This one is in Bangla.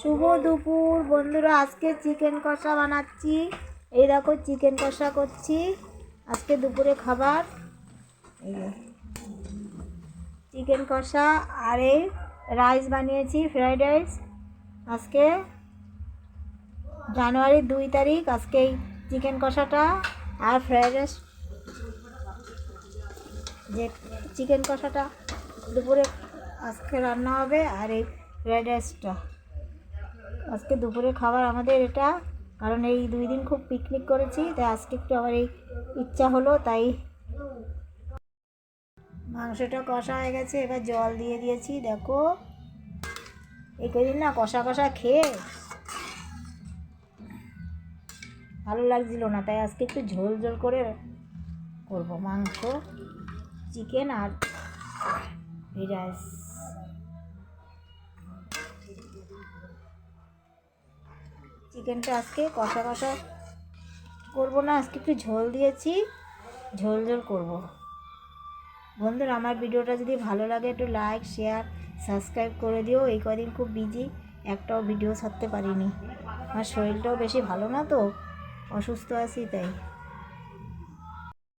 শুভ দুপুর বন্ধুরা, আজকে চিকেন কষা বানাচ্ছি। এই দেখো চিকেন কষা করছি আজকে দুপুরে খাবার। এই চিকেন কষা আর এই রাইস বানিয়েছি, ফ্রাইড রাইস। আজকে জানুয়ারির 2 তারিখ। আজকে এই চিকেন কষাটা আর ফ্রাইড রাইস, যে চিকেন কষাটা দুপুরে আজকে রান্না হবে, আর এই ফ্রাইড রাইসটা আজকে দুপুরে খাবার আমাদের এটা। কারণ এই 2 দিন খুব পিকনিক করেছি, তাই আজকে একটু আবার এই ইচ্ছা হলো, তাই মাংসটা কষা হয়ে গেছে। এবার জল দিয়ে দিয়েছি। দেখো এই কদিন না কষা কষা খেয়ে ভালো লাগছিল না, তাই আজকে একটু ঝোল ঝোল করে করবো মাংস, চিকেন আর ফ্রাইড রাইস। চিকেনটা আজকে কষা কষা করবো না, আজকে একটু ঝোল দিয়েছি, ঝোল ঝোল করবো। বন্ধুরা, আমার ভিডিওটা যদি ভালো লাগে একটু লাইক, শেয়ার, সাবস্ক্রাইব করে দিও। এই কদিন খুব বিজি, একটাও ভিডিও ছাড়তে পারিনি। আমার শরীরটাও বেশি ভালো না, তো অসুস্থ আছি তাই।